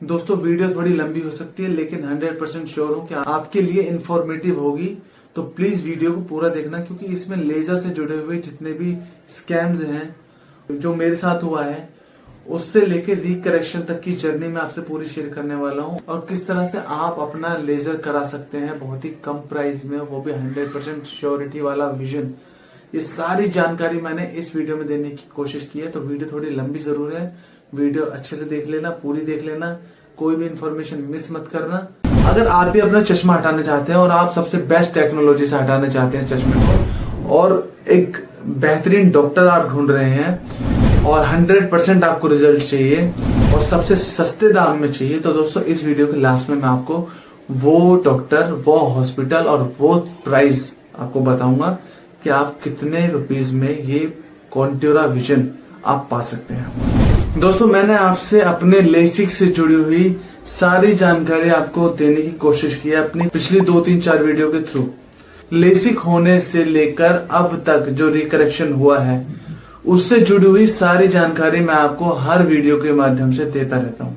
दोस्तों वीडियो थोड़ी लंबी हो सकती है लेकिन 100% श्योर हूं कि आपके लिए इंफॉर्मेटिव होगी। तो प्लीज वीडियो को पूरा देखना क्योंकि इसमें लेजर से जुड़े हुए जितने भी स्कैम्स हैं जो मेरे साथ हुआ है उससे लेके रिकरेक्शन तक की जर्नी में आपसे पूरी शेयर करने वाला हूं और किस तरह से आप अपना लेजर करा सकते हैं बहुत ही कम प्राइस में, वो भी 100% श्योरिटी वाला विजन। ये सारी जानकारी मैंने इस वीडियो में देने की कोशिश की है। तो वीडियो थोड़ी लंबी जरूर है, वीडियो अच्छे से देख लेना, पूरी देख लेना, कोई भी इंफॉर्मेशन मिस मत करना। अगर आप भी अपना चश्मा हटाना चाहते हैं और आप सबसे बेस्ट टेक्नोलॉजी से हटाना चाहते हैं इस चश्मे को और एक बेहतरीन डॉक्टर आप ढूंढ रहे हैं और 100% आपको रिजल्ट चाहिए और सबसे सस्ते दाम में चाहिए, तो दोस्तों इस वीडियो के लास्ट में मैं आपको वो डॉक्टर, वो हॉस्पिटल और वो प्राइस आपको बताऊंगा कि आप कितने रुपीज में ये कॉन्ट्योरा विजन आप पा सकते हैं। दोस्तों मैंने आपसे अपने लेसिक से जुड़ी हुई सारी जानकारी आपको देने की कोशिश की है अपनी पिछली 2-3-4 वीडियो के थ्रू। लेसिक होने से लेकर अब तक जो रिकरेक्शन हुआ है उससे जुड़ी हुई सारी जानकारी मैं आपको हर वीडियो के माध्यम से देता रहता हूं।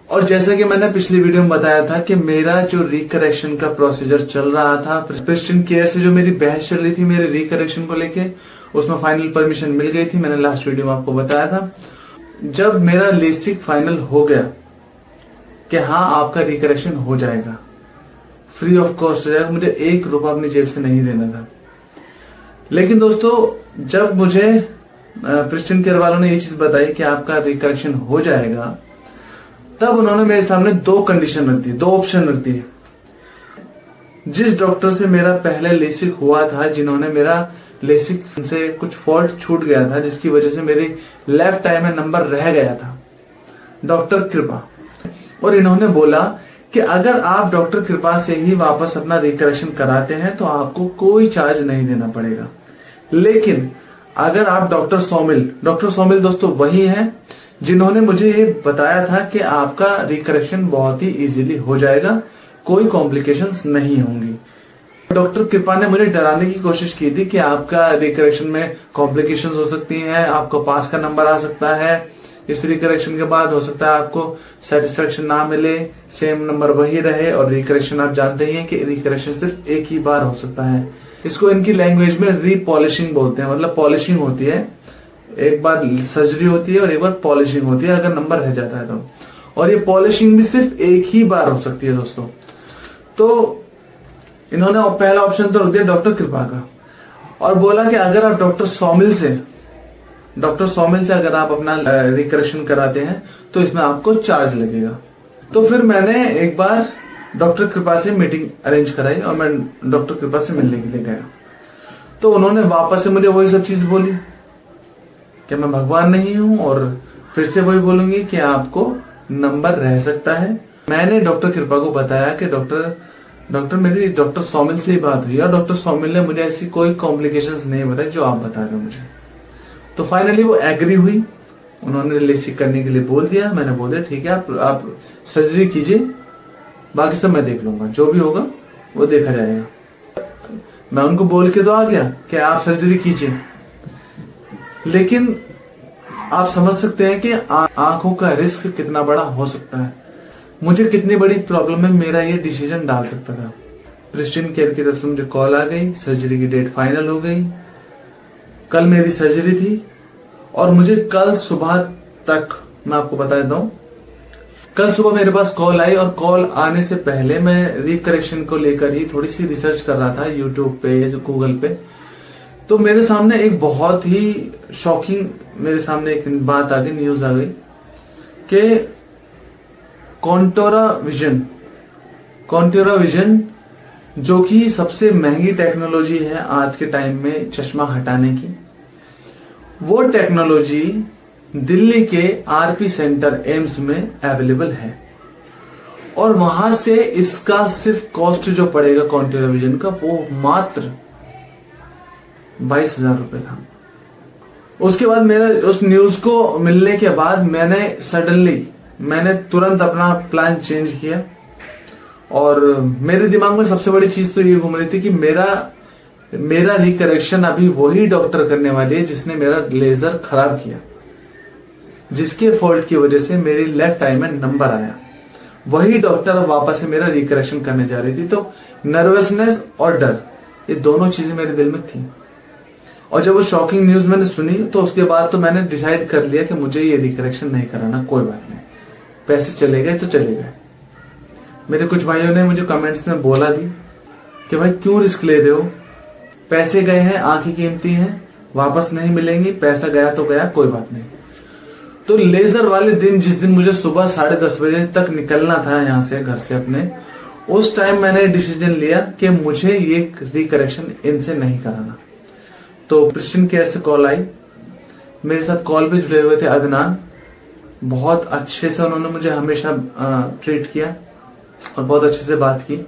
और जैसा कि मैंने पिछली वीडियो में बताया था कि मेरा जो रिकरेक्शन का प्रोसीजर चल रहा था, प्रिस्टीन केयर से जो मेरी बहस चल रही थी मेरे रिकरेक्शन को लेके, उसमें फाइनल परमिशन मिल गई थी। मैंने लास्ट वीडियो में आपको बताया था। जब मेरा लेसिक फाइनल हो गया कि हाँ आपका रिकरेक्शन हो जाएगा, फ्री ऑफ कॉस्ट हो जाएगा, मुझे 1 रुपया अपनी जेब से नहीं देना था। लेकिन दोस्तों जब मुझे प्रिस्टीन केयर वालों ने ये चीज बताई कि आपका रिकरेक्शन हो जाएगा, तब उन्होंने मेरे सामने 2 कंडीशन रख दी, 2 ऑप्शन रख दिए। जिस डॉक्टर से मेरा पहले लेसिक हुआ था, जिन्होंने मेरा लेसिक से कुछ फॉल्ट छूट गया था जिसकी वजह से मेरी लेफ्ट आई में नंबर रह गया था, डॉक्टर कृपा, और इन्होंने बोला कि अगर आप डॉक्टर कृपा से ही वापस अपना रिकरेक्शन कराते हैं तो आपको कोई चार्ज नहीं देना पड़ेगा। लेकिन अगर आप डॉक्टर सौमिल दोस्तों वही हैं जिन्होंने मुझे ये बताया था कि आपका रिकरेक्शन बहुत ही इजीली हो जाएगा, कोई कॉम्प्लिकेशंस नहीं होंगी। डॉक्टर कृपा ने मुझे डराने की कोशिश की थी कि आपका रिकरेक्शन में कॉम्प्लिकेशंस हो सकती हैं, आपको पास का नंबर आ सकता है, इस रिकरेक्शन के बाद हो सकता है आपको सेटिस्फेक्शन ना मिले, सेम नंबर वही रहे। और रिकरेक्शन आप जानते ही हैं कि रिकरेक्शन सिर्फ एक ही बार हो सकता है। इसको इनकी लैंग्वेज में रीपॉलिशिंग बोलते हैं, मतलब पॉलिशिंग होती है, एक बार सर्जरी होती है और एक बार पॉलिशिंग होती है अगर नंबर रह जाता है तो। और ये पॉलिशिंग भी सिर्फ एक ही बार हो सकती है दोस्तों। तो इन्होंने पहला ऑप्शन तो रख दिया डॉक्टर कृपा का और बोला कि अगर आप डॉक्टर सौमिल से अगर आप अपना रिकरेक्शन कराते हैं तो इसमें आपको चार्ज लगेगा। तो फिर मैंने एक बार डॉक्टर कृपा से मीटिंग अरेंज कराई और मैं डॉक्टर कृपा से मिलने के लिए गया। तो उन्होंने वापस से मुझे वही सब चीज बोली कि मैं भगवान नहीं हूं और फिर से वही बोलूंगी कि आपको नंबर रह सकता है। मैंने डॉक्टर कृपा को बताया कि डॉक्टर मेरी डॉक्टर सौमिल से ही बात हुई और डॉक्टर सौमिल ने मुझे ऐसी कोई कॉम्प्लिकेशंस नहीं बताई जो आप बता रहे हो मुझे। तो फाइनली वो एग्री हुई, उन्होंने लेसिक करने के लिए बोल दिया। मैंने बोल दिया ठीक है आप सर्जरी कीजिए, बाकी सब मैं देख लूंगा, जो भी होगा वो देखा जाएगा। मैं उनको बोल के तो आ गया कि आप सर्जरी कीजिए, लेकिन आप समझ सकते हैं कि आंखों का रिस्क कितना बड़ा हो सकता है, मुझे कितनी बड़ी प्रॉब्लम में मेरा ये डिसीजन डाल सकता था। प्रिस्टीन केयर की तरफ से मुझे कॉल आ गई, सर्जरी की डेट फाइनल हो गई। कल मेरी सर्जरी थी और मुझे कल सुबह तक, मैं आपको बता देता हूं, कल सुबह मेरे पास कॉल आई और कॉल आने से पहले मैं रिकरेक्शन को लेकर ही थोड़ी सी रिसर्च कर रहा था यूट्यूब पे, गूगल पे। तो मेरे सामने एक बहुत ही शॉकिंग मेरे सामने एक बात आ गई, न्यूज आ गई कि कॉन्ट्योरा विजन जो कि सबसे महंगी टेक्नोलॉजी है आज के टाइम में चश्मा हटाने की, वो टेक्नोलॉजी दिल्ली के आरपी सेंटर एम्स में अवेलेबल है और वहां से इसका सिर्फ कॉस्ट जो पड़ेगा कॉन्ट्योरा विजन का वो मात्र 22,000 रुपए था। उसके बाद मेरा उस न्यूज को मिलने के बाद मैंने तुरंत अपना प्लान चेंज किया और मेरे दिमाग में सबसे बड़ी चीज तो ये घूम रही थी कि मेरा रिकरेक्शन अभी वही डॉक्टर करने वाली है जिसने मेरा लेजर खराब किया। जिसके फॉल्ट की वजह से मेरी लेफ्ट आई में नंबर आया। वही डॉक्टर अब वापस से मेरा रिकरेक्शन करने जा रही थी। तो नर्वसनेस और डर, ये दोनों चीजें मेरे दिल में थी। और जब वो शॉकिंग न्यूज मैंने सुनी तो उसके बाद तो मैंने डिसाइड कर लिया कि मुझे ये रिकरेक्शन नहीं कराना, कोई बात नहीं, पैसे चले गए तो चले गए। मेरे कुछ भाइयों ने मुझे कमेंट्स में बोला भी कि भाई क्यों रिस्क ले रहे हो, पैसे गए हैं, आंखें कीमती हैं, वापस नहीं मिलेंगी, पैसा गया तो गया, कोई बात नहीं। तो लेजर वाले दिन, जिस दिन मुझे सुबह 10:30 बजे तक निकलना था यहाँ से, घर से अपने, उस टाइम मैंने डिसीजन लिया कि मुझे ये रिकरेक्शन इनसे नहीं कराना। तो प्रिस्टिन केयर से कॉल आई, मेरे साथ कॉल पे जुड़े हुए थे अदनान। बहुत अच्छे से उन्होंने मुझे हमेशा ट्रीट किया और बहुत अच्छे से बात की,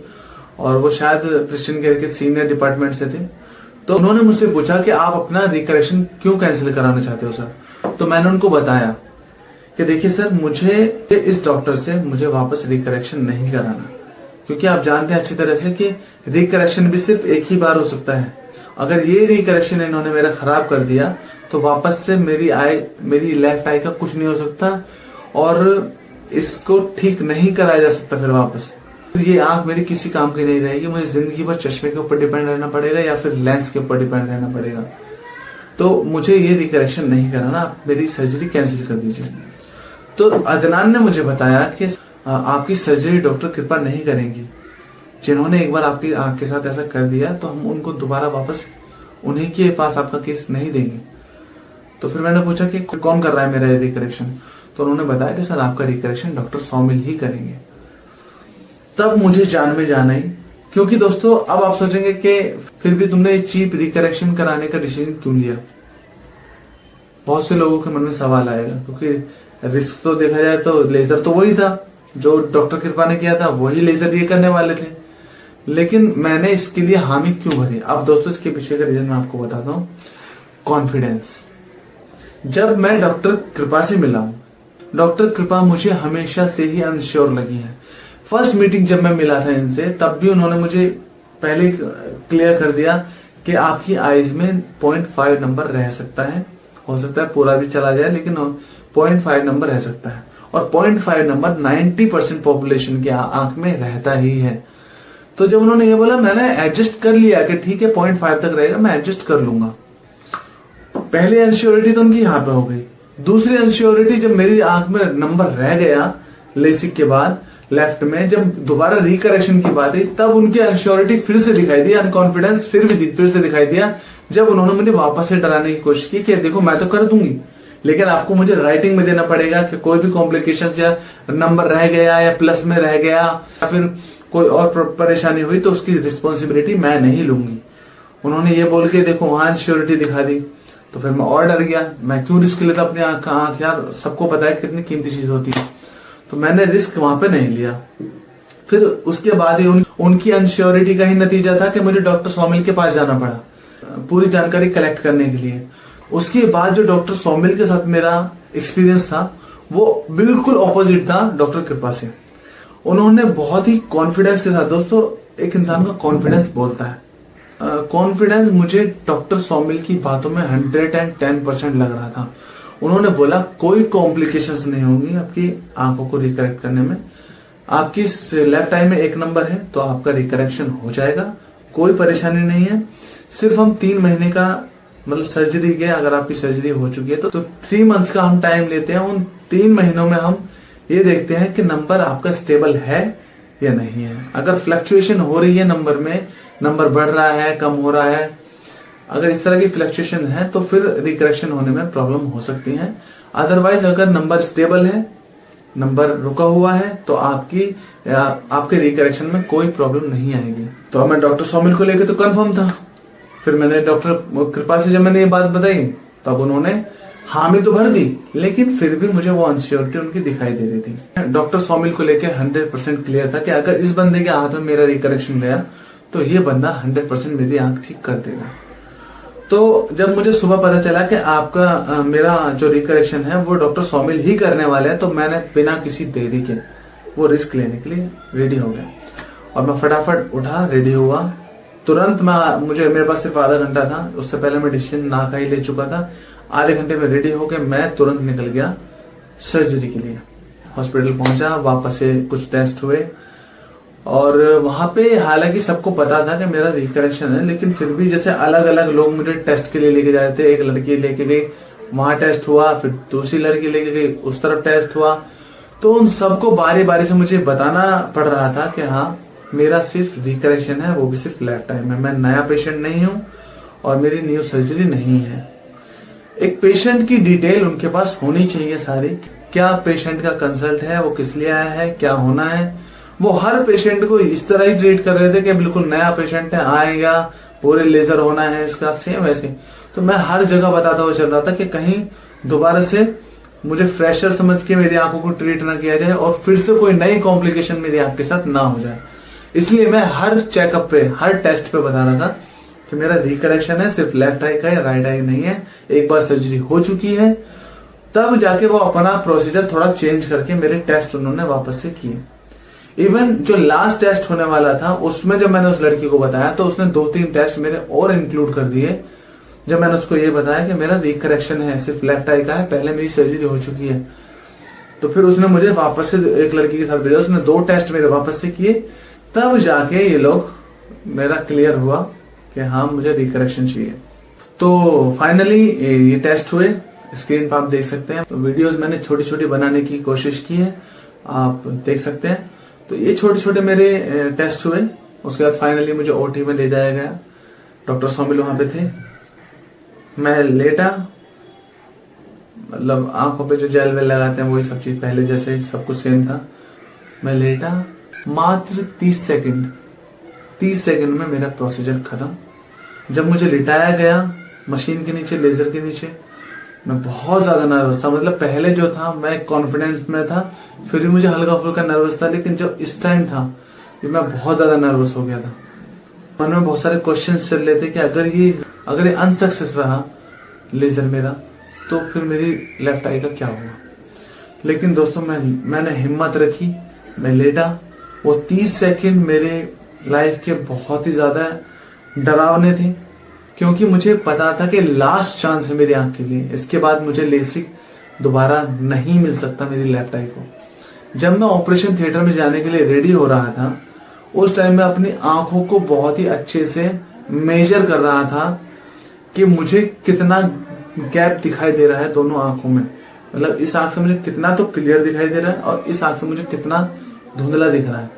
और वो शायद प्रिस्टिन केयर के सीनियर डिपार्टमेंट से थे। तो उन्होंने मुझसे पूछा कि आप अपना रिकरेक्शन क्यों कैंसिल कराना चाहते हो सर। तो मैंने उनको बताया कि देखिए सर, मुझे इस डॉक्टर से मुझे वापस रिकरेक्शन नहीं कराना, क्योंकि आप जानते हैं अच्छी तरह से कि रिकरेक्शन भी सिर्फ एक ही बार हो सकता है। अगर ये रिकरेक्शन इन्होंने मेरा खराब कर दिया तो वापस से मेरी लेफ्ट आई का कुछ नहीं हो सकता, और इसको ठीक नहीं कराया जा सकता फिर वापस। ये आंख मेरी किसी काम की नहीं रहेगी, मुझे जिंदगी भर चश्मे के ऊपर डिपेंड रहना पड़ेगा या फिर लेंस के ऊपर डिपेंड रहना पड़ेगा। तो मुझे ये रिकरेक्शन नहीं कराना, आप मेरी सर्जरी कैंसिल कर दीजिए। तो अदनान ने मुझे बताया कि आपकी सर्जरी डॉक्टर कृपा नहीं करेंगी। जिन्होंने एक बार आपकी आंख के साथ ऐसा कर दिया तो हम उनको दोबारा वापस उन्हीं के पास आपका केस नहीं देंगे। तो फिर मैंने पूछा कि कौन कर रहा है मेरा रिकरेक्शन। तो उन्होंने बताया कि सर आपका रिकरेक्शन डॉक्टर सौमिल ही करेंगे। तब मुझे जान में जान आई, क्योंकि दोस्तों अब आप सोचेंगे कि फिर भी तुमने चीप रिकरेक्शन कराने का डिसीजन क्यों लिया। बहुत से लोगों के मन में सवाल आएगा, क्योंकि रिस्क तो देखा जाए तो लेजर तो वही था जो डॉक्टर कृपा ने किया था, वही लेजर ये करने वाले थे, लेकिन मैंने इसके लिए हामी क्यों भरी। अब दोस्तों इसके पीछे का रीजन मैं आपको बताता हूँ। कॉन्फिडेंस। जब मैं डॉक्टर कृपा से मिला हूं, डॉक्टर कृपा मुझे हमेशा से ही अनश्योर लगी है। फर्स्ट मीटिंग जब मैं मिला था इनसे, तब भी उन्होंने मुझे पहले क्लियर कर दिया कि आपकी आईज में 0.5 नंबर रह सकता है, हो सकता है पूरा भी चला जाए, लेकिन 0.5 नंबर रह सकता है। और 0.5 नंबर 90% पॉपुलेशन की आंख में रहता ही है। तो जब उन्होंने ये बोला, मैंने एडजस्ट कर लिया कि ठीक है 0.5 तक रहेगा, मैं एडजस्ट कर लूंगा। पहली अनश्योरिटी तो उनकी यहां पे हो गई। दूसरी अनश्योरिटी, जब मेरी आंख में नंबर रह गया लेसिक के बाद लेफ्ट में, जब दोबारा रिकरेक्शन की बात आई, तब उनकी अनश्योरिटी फिर से दिखाई दी, अनकॉन्फिडेंस फिर से दिखाई दिया, जब उन्होंने मुझे वापस से डराने की कोशिश की कि देखो मैं तो कर दूंगी, लेकिन आपको मुझे राइटिंग में देना पड़ेगा कि कोई भी कॉम्प्लिकेशंस या नंबर रह गया या प्लस में रह गया या फिर कोई और परेशानी हुई तो उसकी रिस्पॉन्सिबिलिटी मैं नहीं लूंगी। उन्होंने ये बोल के देखो वहां अनश्योरिटी दिखा दी। तो फिर मैं और डर गया, मैं क्यों रिस्क लेता अपनी आंख, यार सबको पता है कितनी कीमती चीज होती है। तो मैंने रिस्क वहां पे नहीं लिया। फिर उसके बाद ही उनकी अनश्योरिटी का ही नतीजा था कि मुझे डॉक्टर सौमिल के पास जाना पड़ा पूरी जानकारी कलेक्ट करने के लिए। उसके बाद जो डॉक्टर सौमिल के साथ मेरा एक्सपीरियंस था वो बिल्कुल ऑपोजिट था डॉक्टर कृपा से। उन्होंने बहुत ही कॉन्फिडेंस के साथ, दोस्तों एक इंसान का कॉन्फिडेंस बोलता है, कॉन्फिडेंस मुझे डॉक्टर सौमिल की बातों में 110% लग रहा था। उन्होंने बोला कोई कॉम्प्लिकेशंस नहीं होंगी आपकी आंखों को रिकरेक्ट करने में, आपकी लेफ्ट आई में 1 नंबर है तो आपका रिकरेक्शन हो जाएगा, कोई परेशानी नहीं है। सिर्फ हम 3 महीने का मतलब सर्जरी के, अगर आपकी सर्जरी हो चुकी है तो 3 मंथ्स का हम टाइम लेते हैं। उन 3 महीनों में हम ये देखते हैं कि नंबर आपका स्टेबल है या नहीं है। अगर फ्लक्चुएशन हो रही है नंबर में, नंबर बढ़ रहा है कम हो रहा है, अगर इस तरह की फ्लक्चुएशन है तो फिर रिकरेक्शन होने में प्रॉब्लम हो सकती है। अदरवाइज अगर नंबर स्टेबल है, नंबर रुका हुआ है तो आपके रिकरेक्शन में कोई प्रॉब्लम नहीं आएगी। तो मैं डॉक्टर सौमिल को लेकर तो कंफर्म था। फिर मैंने डॉक्टर कृपा से जब मैंने ये बात बताई तब उन्होंने हामी तो भर दी, लेकिन फिर भी मुझे वो अनश्योरिटी उनकी दिखाई दे रही थी। डॉक्टर सौमिल को लेकर 100% क्लियर था कि अगर इस बंदे के हाथ में मेरा रिकरेक्शन गया तो ये बंदा 100% मेरी आंख ठीक कर देगा। तो जब मुझे सुबह पता चला कि आपका मेरा जो रिकरेक्शन है वो डॉक्टर सौमिल ही करने वाले हैं, तो मैंने बिना किसी देरी के वो रिस्क लेने के लिए रेडी हो गया। और मैं फटाफट उठा, रेडी हुआ, तुरंत मेरे पास सिर्फ आधा घंटा था, उससे पहले मैं डिसीजन ना का ही ले चुका था। आधे घंटे में रेडी होकर मैं तुरंत निकल गया सर्जरी के लिए हॉस्पिटल पहुंचा, वापस से कुछ टेस्ट हुए और वहां पे हालांकि सबको पता था कि मेरा रिकरेक्शन है, लेकिन फिर भी जैसे अलग अलग लोग मुझे टेस्ट के लिए लेके जा रहे थे। एक लड़की लेके गई, वहां टेस्ट हुआ, फिर दूसरी लड़की लेके गई, उस तरफ टेस्ट हुआ। तो उन सबको बारी बारी से मुझे बताना पड़ रहा था कि हाँ मेरा सिर्फ रिकरेक्शन है, वो भी सिर्फ लेफ्ट टाइम में, मैं नया पेशेंट नहीं हूं और मेरी न्यू सर्जरी नहीं है। एक पेशेंट की डिटेल उनके पास होनी चाहिए सारी, क्या पेशेंट का कंसल्ट है, वो किस लिए आया है, क्या होना है। वो हर पेशेंट को इस तरह ही ट्रीट कर रहे थे कि बिल्कुल नया पेशेंट है, आएगा, पूरे लेजर होना है इसका, सेम ऐसे। तो मैं हर जगह बताता हुआ चल रहा था कि कहीं दोबारा से मुझे फ्रेशर समझ के मेरी आंखों को ट्रीट ना किया जाए और फिर से कोई नई कॉम्प्लिकेशन मेरी आंख के साथ ना हो जाए। इसलिए मैं हर चेकअप पे, हर टेस्ट पे बता रहा था कि मेरा रिकरेक्शन है, सिर्फ लेफ्ट आई का है, राइट आई नहीं है। एक बार सर्जरी हो चुकी है, तब जाके वो अपना प्रोसीजर थोड़ा चेंज करके मेरे टेस्ट उन्होंने वापस से किए। इवन जो लास्ट टेस्ट होने वाला था उसमें जब मैंने उस लड़की को बताया तो उसने 2-3 टेस्ट मेरे और इंक्लूड कर दिए। जब मैंने उसको ये बताया कि मेरा रिकरेक्शन है, सिर्फ लेफ्ट आई का है, पहले मेरी सर्जरी हो चुकी है, तो फिर उसने मुझे वापस से एक लड़की के साथ भेजा, उसने 2 टेस्ट मेरे वापस से किए, तब जाके ये लोग मेरा क्लियर हुआ कि हाँ मुझे रिकरेक्शन चाहिए। तो फाइनली ये टेस्ट हुए, स्क्रीन पर आप देख सकते हैं। तो वीडियोस मैंने छोटी छोटी बनाने की कोशिश की है, आप देख सकते हैं। तो ये छोटे छोटे मेरे टेस्ट हुए। उसके बाद फाइनली मुझे ओटी में ले जाया गया, डॉक्टर सोमिल वहां पे थे। मैं लेटा, मतलब आंखों पे जो जेल वेल लगाते हैं वही सब चीज पहले जैसे सब कुछ सेम था। मैं लेटा, मात्र 30 सेकंड में मेरा प्रोसीजर खत्म। जब मुझे लिटाया गया मशीन के नीचे, लेजर के नीचे, मैं बहुत ज्यादा नर्वस था। मतलब पहले जो था मैं कॉन्फिडेंस में था, फिर भी मुझे हल्का फुल्का नर्वस था, लेकिन जो इस टाइम था ये मैं बहुत ज्यादा नर्वस हो गया था। मन में बहुत सारे क्वेश्चंस चल रहे थे कि अगर ये अनसक्सेस रहा लेजर मेरा, तो फिर मेरी लेफ्ट आई का क्या होगा। लेकिन दोस्तों मैंने हिम्मत रखी, मैं लेटा। वो 30 सेकंड मेरे लाइफ के बहुत ही ज्यादा डरावने थे, क्योंकि मुझे पता था कि लास्ट चांस है मेरी आंख के लिए, इसके बाद मुझे लेसिक दोबारा नहीं मिल सकता मेरी लेफ्ट आई को। जब मैं ऑपरेशन थिएटर में जाने के लिए रेडी हो रहा था, उस टाइम में अपनी आंखों को बहुत ही अच्छे से मेजर कर रहा था कि मुझे कितना गैप दिखाई दे रहा है दोनों आंखों में। मतलब इस आंख से मुझे कितना तो क्लियर दिखाई दे रहा है और इस आंख से मुझे कितना धुंधला दिख रहा है,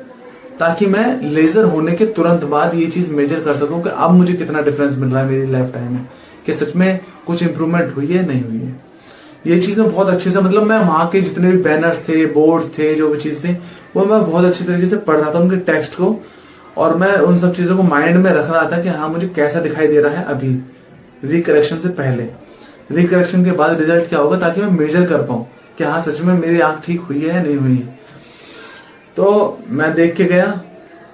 ताकि मैं लेजर होने के तुरंत बाद ये चीज मेजर कर सकूं कि अब मुझे कितना डिफरेंस मिल रहा है मेरी लेफ्ट आई में, कि सच में कुछ इंप्रूवमेंट हुई है नहीं हुई है। ये चीज मैं बहुत अच्छे से, मतलब मैं वहां के जितने भी बैनर्स थे, बोर्ड थे, जो भी चीज थे, वो मैं बहुत अच्छे तरीके से पढ़ रहा था उनके टेक्स्ट को, और मैं उन सब चीजों को माइंड में रख रहा था कि हाँ मुझे कैसा दिखाई दे रहा है अभी रिकरेक्शन से पहले, रिकरेक्शन के बाद रिजल्ट क्या होगा, ताकि मैं मेजर कर पाऊं कि हाँ सच में मेरी आंख ठीक हुई है नहीं हुई है। तो मैं देख के गया,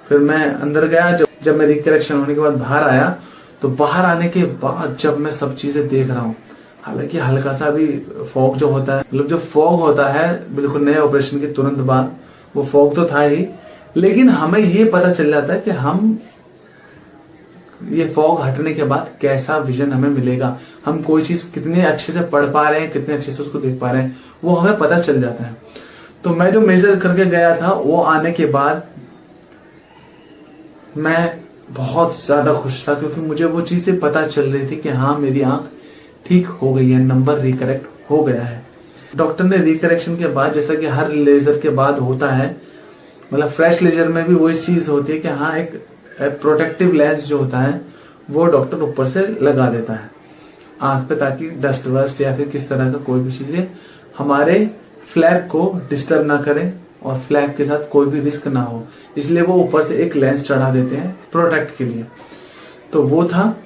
फिर मैं अंदर गया। जब मैं रिकरेक्शन होने के बाद बाहर आया, तो बाहर आने के बाद जब मैं सब चीजें देख रहा हूँ, हालांकि हल्का सा भी फॉग जो होता है, मतलब जो फॉग होता है बिल्कुल नए ऑपरेशन के तुरंत बाद, वो फॉग तो था ही, लेकिन हमें ये पता चल जाता है कि हम ये फॉग हटने के बाद कैसा विजन हमें मिलेगा, हम कोई चीज कितने अच्छे से पढ़ पा रहे हैं, कितने अच्छे से उसको देख पा रहे हैं, वो हमें पता चल जाता है। तो मैं जो मेजर करके गया था, वो आने के बाद मैं बहुत ज्यादा खुश था, क्योंकि मुझे वो चीजें पता चल रही थी कि हाँ मेरी आंख ठीक हो गई है, नंबर रिकरेक्ट हो गया है। डॉक्टर ने रिकरेक्शन के बाद, जैसा कि हर लेजर के बाद होता है, मतलब फ्रेश लेजर में भी वही चीज होती है कि हाँ एक प्रोटेक्टिव लेंस जो होता है वो डॉक्टर ऊपर से लगा देता है आंख पे, ताकि डस्ट वस्ट या फिर किस तरह का कोई भी चीजें हमारे फ्लैप को डिस्टर्ब ना करें और फ्लैप के साथ कोई भी रिस्क ना हो, इसलिए वो ऊपर से एक लेंस चढ़ा देते हैं प्रोटेक्ट के लिए। तो वो था,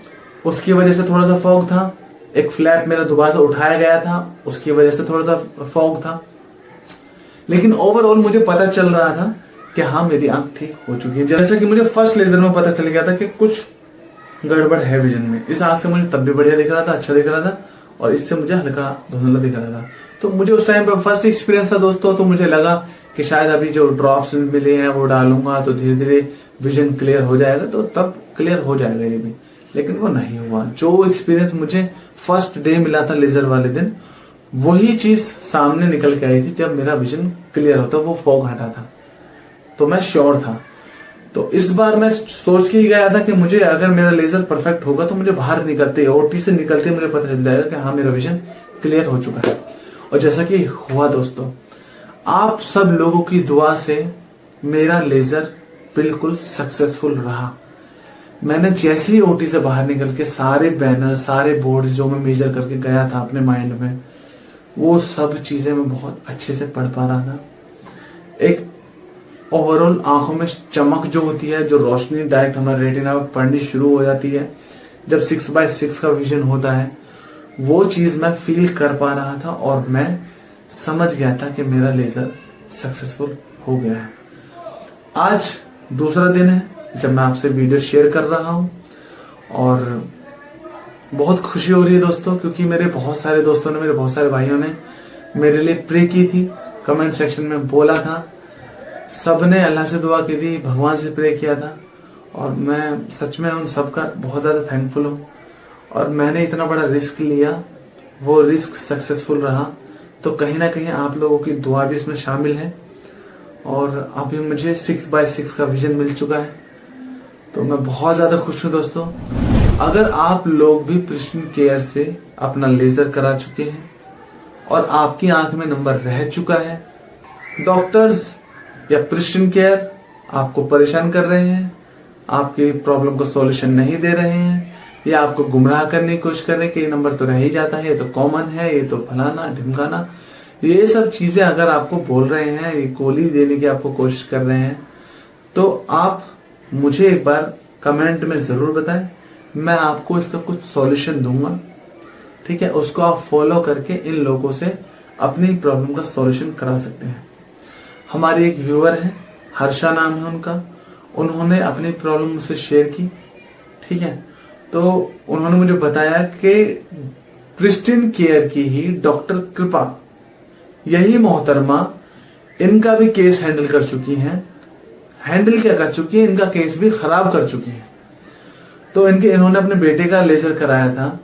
उसकी वजह से थोड़ा सा फॉग था। एक फ्लैप मेरा दोबारा से उठाया गया था, उसकी वजह से थोड़ा सा फॉग था, लेकिन ओवरऑल मुझे पता चल रहा था कि हाँ मेरी आंख ठीक हो चुकी है। जैसा कि मुझे फर्स्ट लेजर में पता चल गया था कि कुछ गड़बड़ है विजन में। इस आंख से मुझे तब भी बढ़िया दिख रहा था, अच्छा दिख रहा था, और इससे मुझे हल्का धुंधला दिख रहा था। तो मुझे उस टाइम पे फर्स्ट एक्सपीरियंस था दोस्तों, तो मुझे लगा कि शायद अभी जो ड्रॉप्स मिले हैं वो डालूंगा तो धीरे धीरे विजन क्लियर हो जाएगा, तो तब क्लियर हो जाएगा ये भी, लेकिन वो नहीं हुआ। जो एक्सपीरियंस मुझे फर्स्ट डे मिला था लेजर वाले दिन, वही चीज सामने निकल के आई थी जब मेरा विजन क्लियर होता, वो फॉग हटा था, तो मैं श्योर था। तो इस बार मैं सोच के ही गया था कि मुझे अगर मेरा लेजर परफेक्ट होगा तो मुझे बाहर निकलते, ओटी से निकलते मुझे पता चल जाएगा कि हाँ मेरा विजन क्लियर हो चुका है। और जैसा कि हुआ दोस्तों, आप सब लोगों की दुआ से मेरा लेजर बिल्कुल सक्सेसफुल रहा। मैंने जैसे ही ओटी से बाहर निकल के सारे बैनर, सारे बोर्ड जो मैं मेजर करके गया था अपने माइंड में, वो सब चीजें मैं बहुत अच्छे से पढ़ पा रहा था। एक ओवरऑल आंखों में चमक जो होती है, जो रोशनी डायरेक्ट हमारे रेटिना में पड़नी शुरू हो जाती है जब 6x6 का विजन होता है, वो चीज मैं फील कर पा रहा था और मैं समझ गया था कि मेरा लेजर सक्सेसफुल हो गया है। आज दूसरा दिन है जब मैं आपसे वीडियो शेयर कर रहा हूं और बहुत खुशी हो रही है दोस्तों, क्योंकि मेरे बहुत सारे दोस्तों ने, मेरे बहुत सारे भाइयों ने मेरे लिए प्रे की थी, कमेंट सेक्शन में बोला था, सबने अल्लाह से दुआ की थी, भगवान से प्रे किया था और मैं सच में उन सबका बहुत ज्यादा थैंकफुल हूँ। और मैंने इतना बड़ा रिस्क लिया, वो रिस्क सक्सेसफुल रहा, तो कहीं ना कहीं आप लोगों की दुआ भी इसमें शामिल है और अभी मुझे 6x6 का विजन मिल चुका है, तो मैं बहुत ज्यादा खुश हूँ दोस्तों। अगर आप लोग भी प्रिस्टिन केयर से अपना लेजर करा चुके हैं और आपकी आंख में नंबर रह चुका है, डॉक्टर्स या प्रिस्टिन केयर आपको परेशान कर रहे हैं, आपकी प्रॉब्लम को सॉल्यूशन नहीं दे रहे हैं, या आपको गुमराह करने की कोशिश कर रहे हैं कि ये नंबर तो रह ही जाता है, ये तो कॉमन है, ये तो फलाना ढिमकाना, ये सब चीजें अगर आपको बोल रहे हैं, ये गोली देने की आपको कोशिश कर रहे हैं, तो आप मुझे एक बार कमेंट में जरूर बताएं, मैं आपको इसका कुछ सॉल्यूशन दूंगा, ठीक है। उसको आप फॉलो करके इन लोगों से अपनी प्रॉब्लम का सॉल्यूशन करा सकते हैं। हमारे एक व्यूअर है, हर्षा नाम है उनका, उन्होंने अपनी प्रॉब्लम मुझसे शेयर की, ठीक है। तो उन्होंने मुझे बताया कि प्रिस्टिन केयर की ही डॉक्टर कृपा, यही मोहतरमा, इनका भी केस हैंडल कर चुकी हैं। हैंडल क्या कर चुकी है, इनका केस भी खराब कर चुकी है। तो इन्होंने अपने बेटे का लेजर कराया था,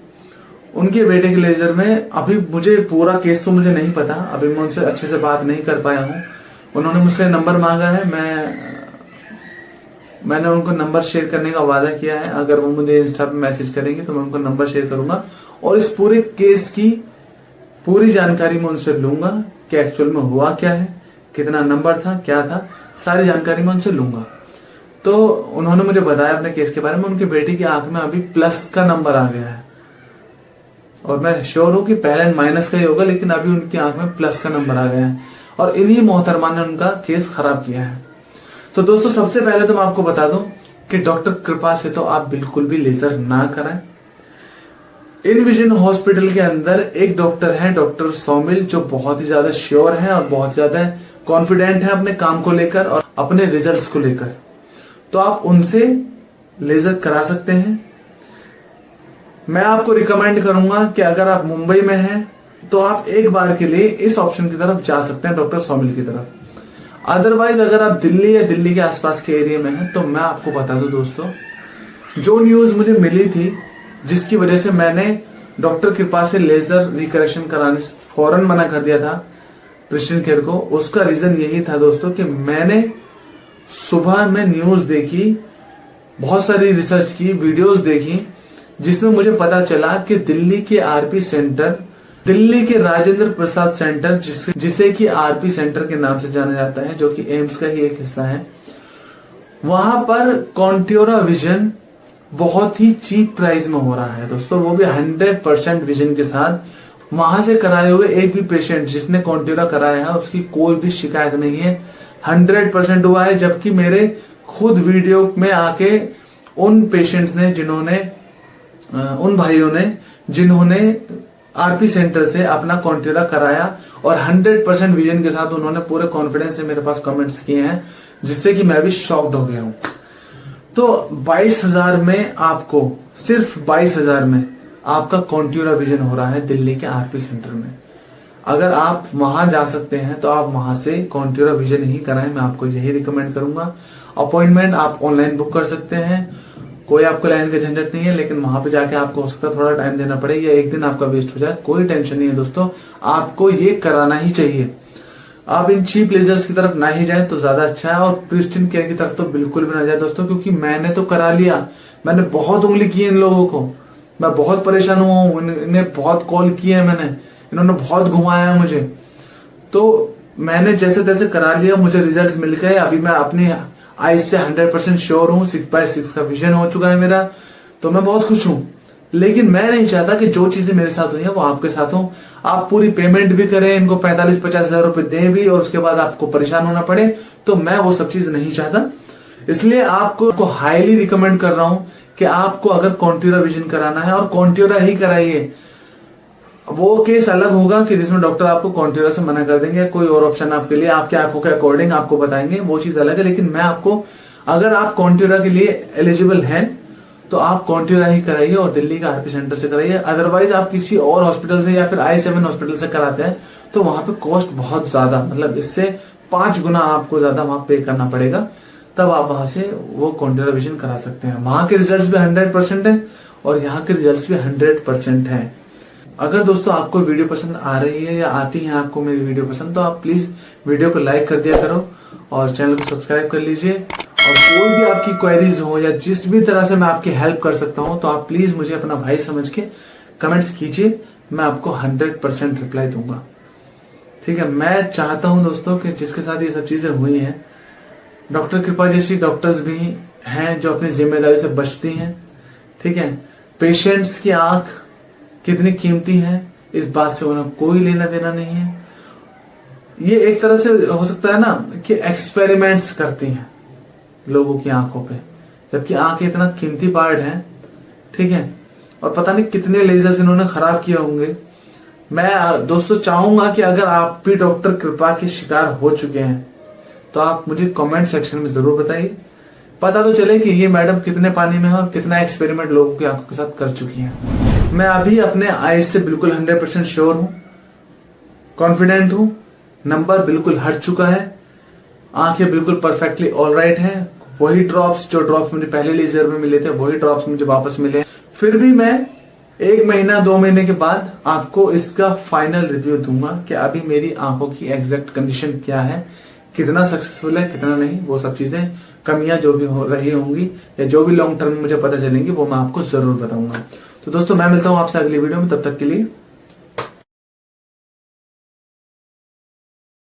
उनके बेटे के लेजर में, अभी मुझे पूरा केस तो मुझे नहीं पता, अभी मैं उनसे अच्छे से बात नहीं कर पाया हूं। उन्होंने मुझसे नंबर मांगा है, मैंने उनको नंबर शेयर करने का वादा किया है, अगर वो मुझे इंस्टा पे मैसेज करेंगे तो मैं उनको नंबर शेयर करूंगा और इस पूरे केस की पूरी जानकारी मैं उनसे लूंगा कि एक्चुअल में हुआ क्या है, कितना नंबर था, क्या था, सारी जानकारी मैं उनसे लूंगा। तो उन्होंने मुझे बताया अपने केस के बारे में, उनके बेटी की आंख में अभी प्लस का नंबर आ गया है और मैं श्योर हूं कि पहले माइनस का ही होगा, लेकिन अभी उनकी आंख में प्लस का नंबर आ गया है और इन्हीं मोहतरमा ने उनका केस खराब किया है। तो दोस्तों सबसे पहले तो मैं आपको बता दूं कि डॉक्टर कृपा से तो आप बिल्कुल भी लेजर ना कराएं। इन विजन हॉस्पिटल के अंदर एक डॉक्टर है, डॉक्टर सौमिल, जो बहुत ही ज्यादा श्योर है और बहुत ज्यादा कॉन्फिडेंट है अपने काम को लेकर और अपने रिजल्ट्स को लेकर, तो आप उनसे लेजर करा सकते हैं। मैं आपको रिकमेंड करूंगा कि अगर आप मुंबई में हैं तो आप एक बार के लिए इस ऑप्शन की तरफ जा सकते हैं, डॉक्टर सौमिल की तरफ। अदरवाइज अगर आप दिल्ली या दिल्ली के आसपास के एरिया में हैं तो मैं आपको बता दूं दोस्तों, जो न्यूज मुझे मिली थी जिसकी वजह से मैंने डॉक्टर कृपा से लेजर रिकरेक्शन कराने से फौरन मना कर दिया था प्रिस्टिन केयर को, उसका रीजन यही था दोस्तों कि मैंने सुबह में न्यूज देखी, बहुत सारी रिसर्च की, वीडियोस देखी, जिसमें मुझे पता चला कि दिल्ली के आरपी सेंटर, दिल्ली के राजेंद्र प्रसाद सेंटर, जिसे कि आरपी सेंटर के नाम से जाना जाता है, जो कि एम्स का ही एक हिस्सा है, वहां पर कॉन्ट्योरा विजन बहुत ही चीप प्राइस में हो रहा है दोस्तों, वो भी 100% विजन के साथ। वहां से कराए हुए एक भी पेशेंट जिसने कॉन्ट्योरा कराया है उसकी कोई भी शिकायत नहीं है, 100% हुआ है। जबकि मेरे खुद वीडियो में आके उन पेशेंट्स ने, जिन्होंने, उन भाइयों ने जिन्होंने आरपी सेंटर से अपना कॉन्ट्योरा कराया और 100% विजन के साथ उन्होंने पूरे कॉन्फिडेंस से मेरे पास कमेंट्स किए हैं, जिससे कि मैं भी शॉक्ड हो गया हूं। तो 22,000 में आपको, सिर्फ 22,000 में आपका कॉन्ट्योरा विजन हो रहा है दिल्ली के आरपी सेंटर में। अगर आप वहां जा सकते हैं तो आप वहां से कॉन्ट्योरा विजन ही कराएं, मैं आपको यही रिकमेंड करूंगा। अपॉइंटमेंट आप ऑनलाइन बुक कर सकते हैं, कोई आपको लाइन का झंझट नहीं है, लेकिन वहां पे जाके आपको हो सकता है थोड़ा टाइम देना पड़े या एक दिन आपका वेस्ट हो जाए। कोई टेंशन नहीं है दोस्तों, आपको ये कराना ही चाहिए। आप इन चीप लेजर्स की तरफ ना ही जाए तो ज्यादा अच्छा है, और प्रिस्टिन केयर की तरफ तो बिल्कुल भी ना जाए दोस्तों, क्योंकि मैंने तो करा लिया, मैंने बहुत उंगली की है इन लोगों को, मैं बहुत परेशान हुआ हूं, इन्हें बहुत कॉल किए हैं मैंने, इन्होंने बहुत घुमाया है मुझे। तो मैंने जैसे तैसे करा लिया, मुझे रिजल्ट्स मिल गए। अभी मैं अपनी आईज से 100% श्योर हूँ, 6x6 का विजन हो चुका है मेरा, तो मैं बहुत खुश हूँ। लेकिन मैं नहीं चाहता कि जो चीजें मेरे साथ हुई है वो आपके साथ हो। आप पूरी पेमेंट भी करें, इनको 45-50 हजार रुपए दें भी, और उसके बाद आपको परेशान होना पड़े, तो मैं वो सब चीज नहीं चाहता। इसलिए आपको हाईली रिकमेंड कर रहा हूं कि आपको अगर कॉन्ट्यूरा विजन कराना है और कॉन्ट्यूरा ही कराइए। वो केस अलग होगा कि जिसमें डॉक्टर आपको कॉन्ट्यूरा से मना कर देंगे, कोई और ऑप्शन आपके लिए आपके आंखों के अकॉर्डिंग आपको बताएंगे, वो चीज अलग है। लेकिन मैं आपको, अगर आप कॉन्ट्यूरा के लिए एलिजिबल हैं तो आप कॉन्ट्यूरा ही कराइए और दिल्ली का आरपी सेंटर से कराइए। अदरवाइज आप किसी और हॉस्पिटल से या फिर i7 हॉस्पिटल से कराते हैं तो वहां पे कॉस्ट बहुत ज्यादा, मतलब इससे 5 गुना आपको ज्यादा वहां पे करना पड़ेगा, तब आप वहां से वो कॉन्ट्यूरा विजन करा सकते हैं। वहां के रिजल्ट्स भी 100% है और यहाँ के रिजल्ट्स भी 100% है। अगर दोस्तों आपको वीडियो पसंद आ रही है या आती है आपको मेरी वीडियो पसंद, तो आप प्लीज वीडियो को लाइक कर दिया करो और चैनल को सब्सक्राइब कर लीजिए। और कोई भी आपकी क्वेरीज हो या जिस भी तरह से मैं आपकी हेल्प कर सकता हूं, तो आप प्लीज मुझे अपना भाई समझ के कमेंट्स कीजिए, मैं आपको 100% रिप्लाई दूंगा। ठीक है, मैं चाहता हूं दोस्तों कि जिसके साथ ये सब चीजें हुई हैं, डॉक्टर कृपा जैसी डॉक्टर्स भी हैं जो अपनी जिम्मेदारी से बचती हैं। ठीक है, पेशेंट्स की आंख कितनी कीमती है इस बात से उन्हें कोई लेना देना नहीं है। ये एक तरह से हो सकता है ना कि एक्सपेरिमेंट्स करती हैं लोगों की आंखों पे, जबकि आंखें इतना कीमती पार्ट है। ठीक है, और पता नहीं कितने लेजर्स इन्होंने खराब किए होंगे। मैं दोस्तों चाहूंगा कि अगर आप भी डॉक्टर कृपा के शिकार हो चुके हैं तो आप मुझे कमेंट सेक्शन में जरूर बताइए, पता तो चले कि ये मैडम कितने पानी में है और कितना एक्सपेरिमेंट लोगों की आंखों के साथ कर चुकी हैं। मैं अभी अपने आईज से बिल्कुल 100% श्योर हूं, कॉन्फिडेंट हूं, नंबर बिल्कुल हट चुका है, आंखें बिल्कुल परफेक्टली ऑलराइट हैं। वही ड्रॉप्स जो ड्रॉप्स मुझे पहले लेजर में मिले थे, वही ड्रॉप्स मुझे वापस मिले। फिर भी मैं 1 महीना 2 महीने के बाद आपको इसका फाइनल रिव्यू दूंगा कि अभी मेरी आंखों की एग्जैक्ट कंडीशन क्या है, कितना सक्सेसफुल है कितना नहीं। वो सब चीजें, कमियां जो भी हो रही होंगी या जो भी लॉन्ग टर्म में मुझे पता चलेंगी, वो मैं आपको जरूर बताऊंगा। तो दोस्तों मैं मिलता हूं आपसे अगली वीडियो में, तब तक के लिए